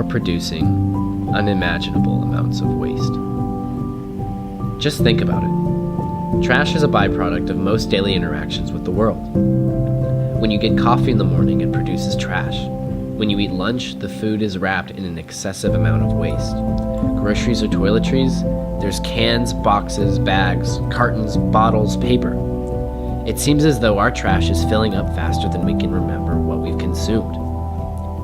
are producing unimaginable amounts of waste. Just think about it. Trash is a byproduct of most daily interactions with the world. When you get coffee in the morning, it produces trash. When you eat lunch, the food is wrapped in an excessive amount of waste. Groceries or toiletries, there's cans, boxes, bags, cartons, bottles, paper. It seems as though our trash is filling up faster than we can remember what we've consumed.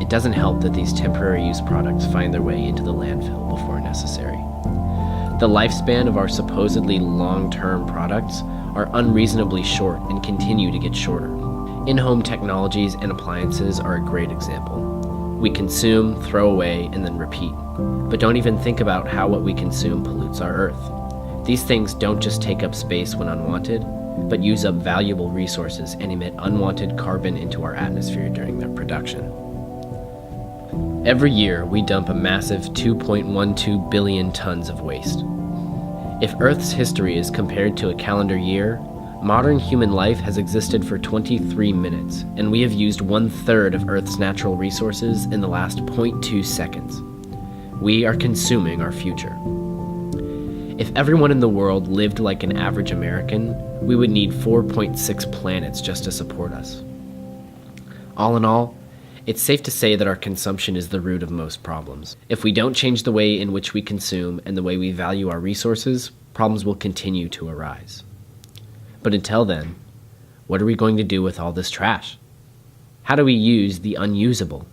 It doesn't help that these temporary use products find their way into the landfill before necessary. The lifespan of our supposedly long-term products are unreasonably short and continue to get shorter. In-home technologies and appliances are a great example. We consume, throw away, and then repeat, but don't even think about how what we consume pollutes our earth. These things don't just take up space when unwanted, but use up valuable resources and emit unwanted carbon into our atmosphere during their production. Every year, we dump a massive 2.12 billion tons of waste. If Earth's history is compared to a calendar year, modern human life has existed for 23 minutes, and we have used 1/3 of Earth's natural resources in the last 0.2 seconds. We are consuming our future. If everyone in the world lived like an average American, we would need 4.6 planets just to support us. All in all, it's safe to say that our consumption is the root of most problems. If we don't change the way in which we consume and the way we value our resources, problems will continue to arise. But until then, what are we going to do with all this trash? How do we use the unusable?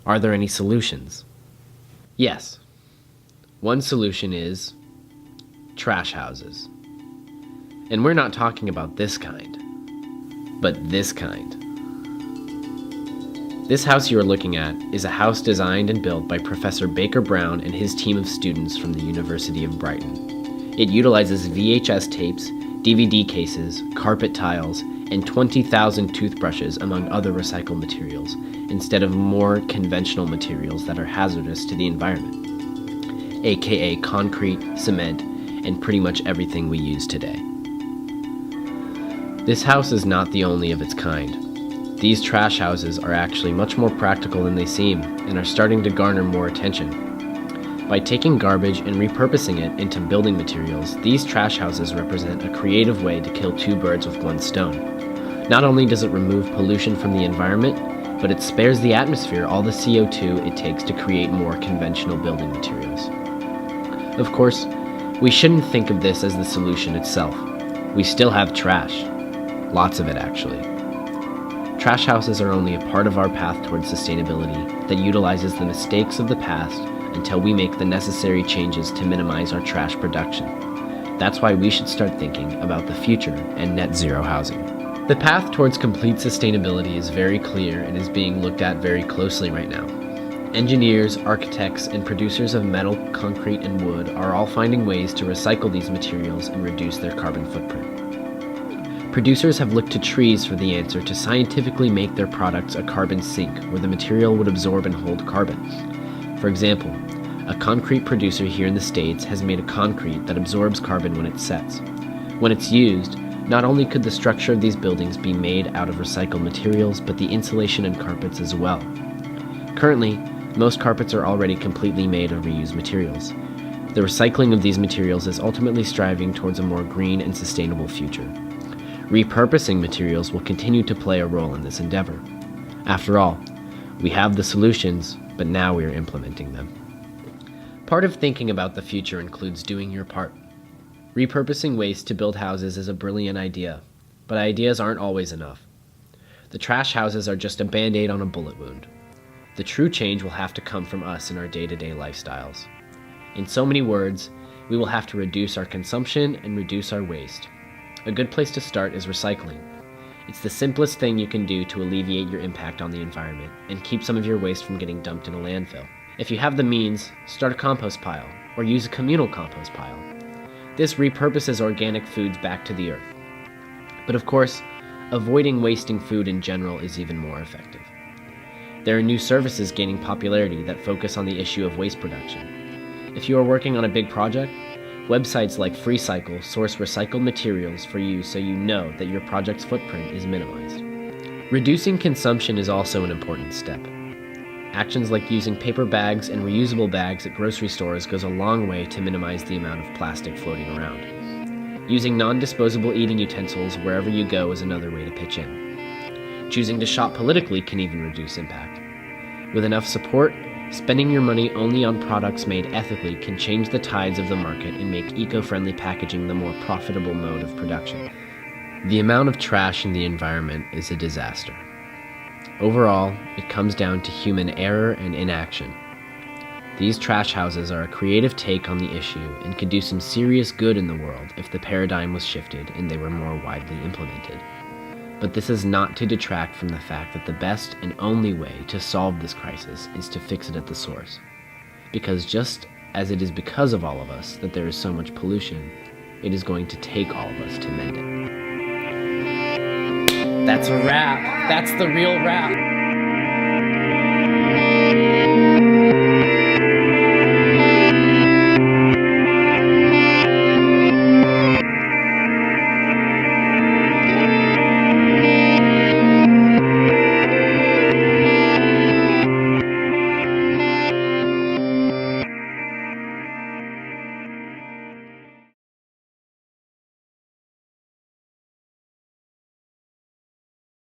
Are there any solutions? Yes. One solution is trash houses. And we're not talking about this kind, but this kind. This house you are looking at is a house designed and built by Professor Baker Brown and his team of students from the University of Brighton. It utilizes VHS tapes, DVD cases, carpet tiles, and 20,000 toothbrushes among other recycled materials, instead of more conventional materials that are hazardous to the environment, aka concrete, cement, and pretty much everything we use today. This house is not the only of its kind. These trash houses are actually much more practical than they seem, and are starting to garner more attention. By taking garbage and repurposing it into building materials, these trash houses represent a creative way to kill two birds with one stone. Not only does it remove pollution from the environment, but it spares the atmosphere all the CO2 it takes to create more conventional building materials. Of course, we shouldn't think of this as the solution itself. We still have trash. Lots of it, actually. Trash houses are only a part of our path towards sustainability that utilizes the mistakes of the past until we make the necessary changes to minimize our trash production. That's why we should start thinking about the future and net zero housing. The path towards complete sustainability is very clear and is being looked at very closely right now. Engineers, architects, and producers of metal, concrete, and wood are all finding ways to recycle these materials and reduce their carbon footprint. Producers have looked to trees for the answer to scientifically make their products a carbon sink, where the material would absorb and hold carbon. For example, a concrete producer here in the States has made a concrete that absorbs carbon when it sets. When it's used, not only could the structure of these buildings be made out of recycled materials, but the insulation and carpets as well. Currently, most carpets are already completely made of reused materials. The recycling of these materials is ultimately striving towards a more green and sustainable future. Repurposing materials will continue to play a role in this endeavor. After all, we have the solutions, but now we are implementing them. Part of thinking about the future includes doing your part. Repurposing waste to build houses is a brilliant idea, but ideas aren't always enough. The trash houses are just a band-aid on a bullet wound. The true change will have to come from us in our day-to-day lifestyles. In so many words, we will have to reduce our consumption and reduce our waste. A good place to start is recycling. It's the simplest thing you can do to alleviate your impact on the environment and keep some of your waste from getting dumped in a landfill. If you have the means, start a compost pile or use a communal compost pile. This repurposes organic foods back to the earth. But of course, avoiding wasting food in general is even more effective. There are new services gaining popularity that focus on the issue of waste production. If you are working on a big project, websites like FreeCycle source recycled materials for you so you know that your project's footprint is minimized. Reducing consumption is also an important step. Actions like using paper bags and reusable bags at grocery stores goes a long way to minimize the amount of plastic floating around. Using non-disposable eating utensils wherever you go is another way to pitch in. Choosing to shop politically can even reduce impact. With enough support, spending your money only on products made ethically can change the tides of the market and make eco-friendly packaging the more profitable mode of production. The amount of trash in the environment is a disaster. Overall, it comes down to human error and inaction. These trash houses are a creative take on the issue and could do some serious good in the world if the paradigm was shifted and they were more widely implemented. But this is not to detract from the fact that the best and only way to solve this crisis is to fix it at the source. Because just as it is because of all of us that there is so much pollution, it is going to take all of us to mend it. That's a wrap. That's the real wrap.